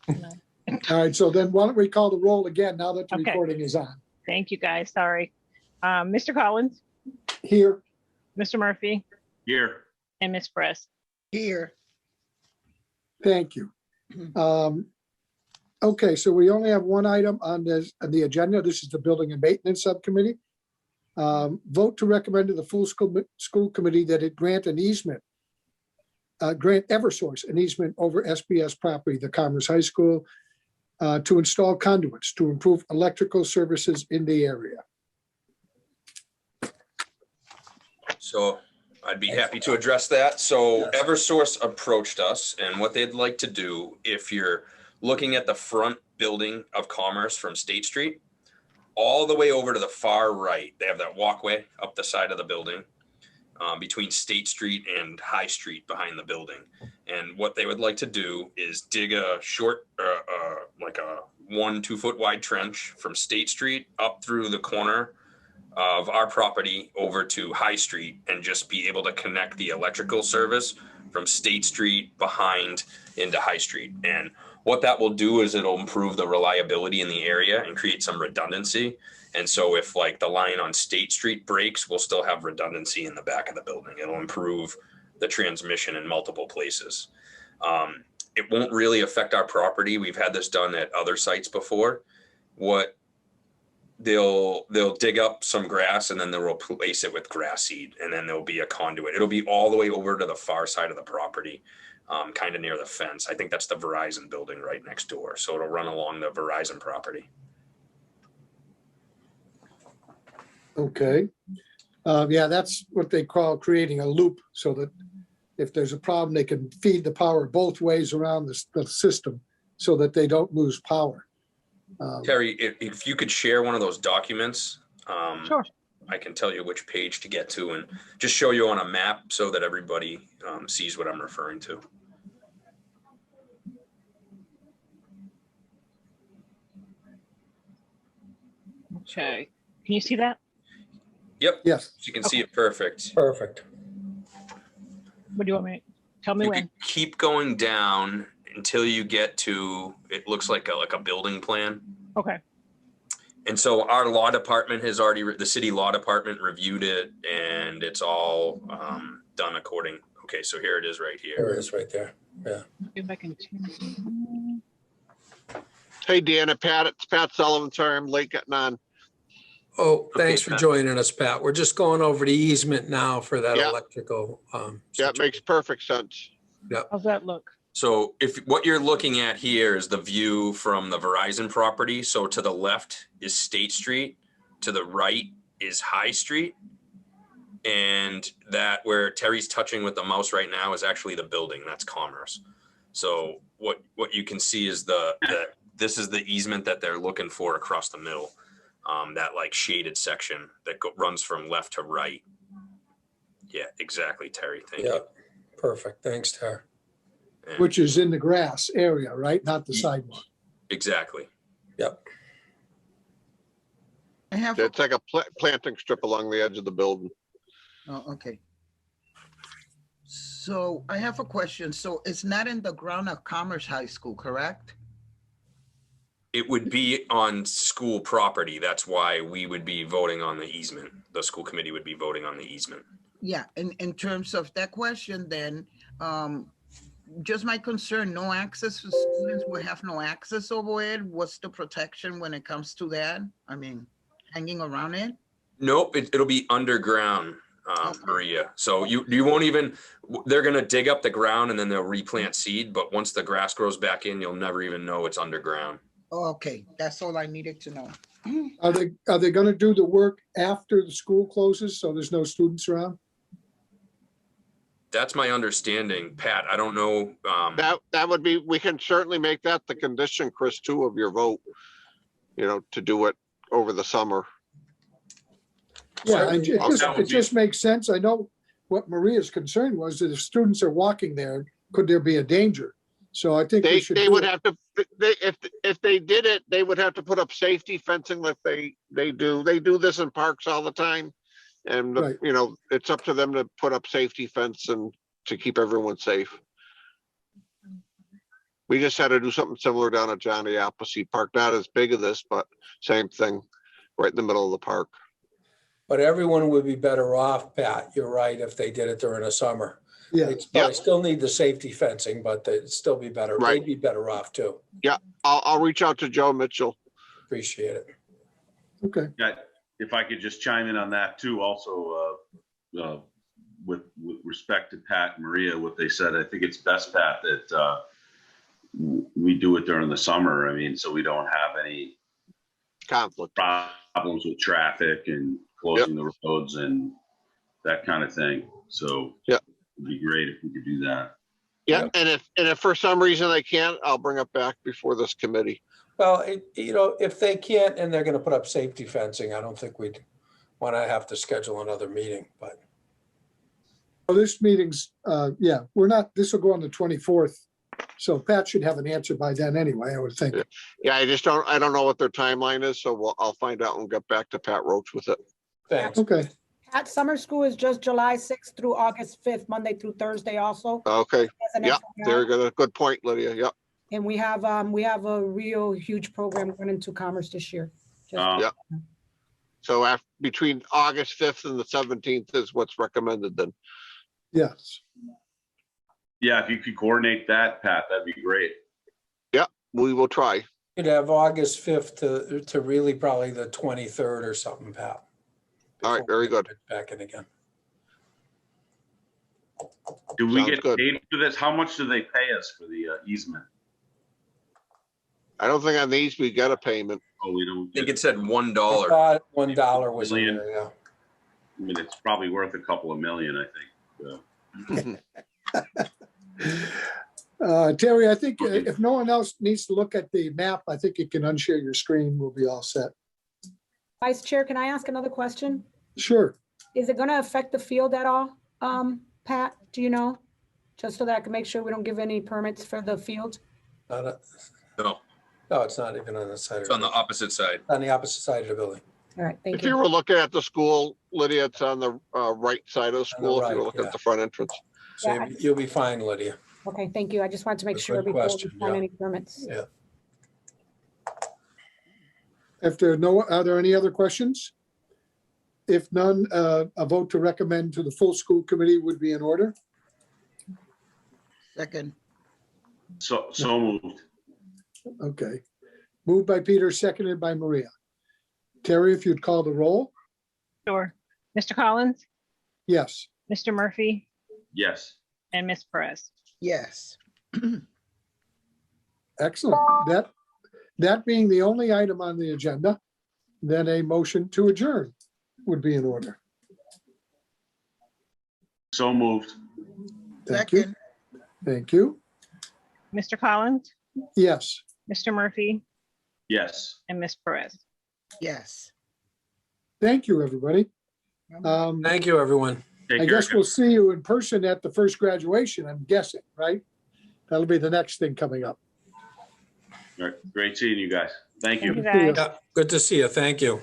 No. All right, so then why don't we call the roll again now that the Okay. recording is on? Thank you, guys. Sorry. Mr. Collins, Here, Mr. Murphy, Here. and Ms. Press. Here. thank you. Okay, so we only have one item on the agenda. This is the Building and Maintenance Subcommittee. Vote to recommend to the full school committee that it grant an easement, grant Eversource an easement over SBS property, the Commerce High School, to install conduits to improve electrical services in the area. So I'd be happy to address that. So Eversource approached us, and what they'd like to do, if you're looking at the front building of Commerce from State Street, all the way over to the far right, they have that walkway up the side of the building between State Street and High Street behind the building. And what they would like to do is dig a short, like a 1-2 foot wide trench from State Street up through the corner of our property over to High Street and just be able to connect the electrical service from State Street behind into High Street. And what that will do is it'll improve the reliability in the area and create some redundancy. And so if like the line on State Street breaks, we'll still have redundancy in the back of the building. It'll improve the transmission in multiple places. It won't really affect our property. We've had this done at other sites before. What they'll dig up some grass and then they'll replace it with grass seed, and then there'll be a conduit. It'll be all the way over to the far side of the property, kind of near the fence. I think that's the Verizon building right next door. So it'll run along the Verizon property. Okay. Yeah, that's what they call creating a loop, so that if there's a problem, they can feed the power both ways around the system so that they don't lose power. Terry, if you could share one of those documents, Sure. I can tell you which page to get to and just show you on a map so that everybody sees what I'm referring to. Okay. Can you see that? Yep. Yes. You can see it perfect. Perfect. What do you want me to tell me You when? can keep going down until you get to, it looks like a building plan. Okay. And so our law department has already, the city law department reviewed it, and it's all done according. Okay, so here it is right There here. it is right there. Yeah. If I can change. Hey, Deanna, Pat, it's Pat Sullivan. Sorry, I'm late getting on. Oh, thanks for Pat. joining us, Pat. We're just going over the easement now for that Yeah. electrical. Yeah, it makes perfect sense. How's that look? So if what you're looking at here is the view from the Verizon property. So to the left is State Street, to the right is High Street. And that where Terry's touching with the mouse right now is actually the building. That's Commerce. So what you can see is this is the easement that they're looking for across the middle. That like shaded section that runs from left to right. Yeah, exactly, Terry. Thank Yeah, you. perfect. Thanks, Tara. And Which is in the grass area, right? Not the sidewalk. exactly. Yep. I have, It's like a planting strip along the edge of the building. oh, okay. So I have a question. So it's not in the ground of Commerce High School, correct? It would be on school property. That's why we would be voting on the easement. The school committee would be voting on the easement. Yeah, in terms of that question, then, just my concern, no access, students will have no access over it. What's the protection when it comes to that? I mean, hanging around it? Nope, it'll be underground, Okay. Maria. So you won't even, they're gonna dig up the ground and then they'll replant seed, but once the grass grows back in, you'll never even know it's underground. Okay, that's all I needed to know. Are they gonna do the work after the school closes, so there's no students around? That's my understanding, Pat. I don't know. That would be, we can certainly make that the condition, Chris, too, of your vote, to do it over the summer. Yeah, That would it just makes sense. I know what Maria's concern was, that if students are walking there, could there be a danger? So I think we should. They do would it. have to, if they did it, they would have to put up safety fencing like they do. They do this in parks all the time. And, Right. it's up to them to put up safety fence and to keep everyone safe. We just had to do something similar down at Johnny Appleseed Park, not as big as this, but same thing, right in the middle of the park. But everyone would be better off, Pat, you're right, if they did it during the summer. Yeah, They'd probably still need the safety fencing, but they'd still be better. Right. They'd be better off too. I'll reach out to Joe Mitchell. Appreciate it. okay. Yeah, if I could just chime in on that too, also, with respect to Pat and Maria, what they said, I think it's best, Pat, that we do it during the summer. I mean, so we don't have any Conflict. problems with traffic and closing the roads and that kind of thing. So Yep. it'd be great if we could do that. Yeah, Yep. and if for some reason they can't, I'll bring it back before this committee. Well, if they can't and they're gonna put up safety fencing, I don't think we'd want to have to schedule another meeting, but Well, this meeting's, yeah, this will go on the 24th. So Pat should have an answer by then anyway, I would think. Yeah, I don't know what their timeline is, so I'll find out and get back to Pat Roach with it. thanks. Okay, At summer school is just July 6th through August 5th, Monday through Thursday also. Okay, as an yeah, FYI. very good. Good point, Lydia. Yep. And we have a real huge program going into Commerce this year. Just- Yeah. So between August 5th and the 17th is what's recommended then. yes. Yeah, if you could coordinate that, Pat, that'd be great. We will try. You'd have August 5th to really probably the 23rd or something, Pat. All right, very good. Back in again. Do we Sounds get good. paid for this? How much do they pay us for the easement? I don't think on these we get a payment. Oh, we don't. I think get- it said $1. I thought $1 was in Million. there, yeah. I mean, it's probably worth a couple of million, I think. Terry, I think if no one else needs to look at the map, I think you can unshare your screen. We'll be all set. Vice Chair, can I ask another question? Sure. Is it going to affect the field at all? Pat, do you know? Just so that I can make sure we don't give any permits for the field? Not a- No, No, it's not even on the side. it's on the opposite side. On the opposite side of the building. All right, thank If you you. were looking at the school, Lydia, it's on the right side of the On the school. If you were right, looking yeah. at the front entrance. So Yeah, you'll be fine, Lydia. Okay, thank you. I just wanted to make Good sure before we question, sign yeah. any permits. Yeah. Are there any other questions? If none, a vote to recommend to the full school committee would be in order. Second, So moved. Okay. Moved by Peter, seconded by Maria. Terry, if you'd call the roll? Sure. Mr. Collins, Yes. Mr. Murphy, Yes. and Ms. Perez. yes. Excellent. That being the only item on the agenda, then a motion to adjourn would be in order. So moved. Thank you. Second, Thank you. Mr. Collins, Yes. Mr. Murphy, Yes. and Ms. Perez. yes. Thank you, everybody. Thank you, everyone. Take I care. guess we'll see you in person at the first graduation, I'm guessing, right? That'll be the next thing coming up. All right. Great seeing you guys. Thank you. Thank you, guys. Yeah, good to see you. Thank you.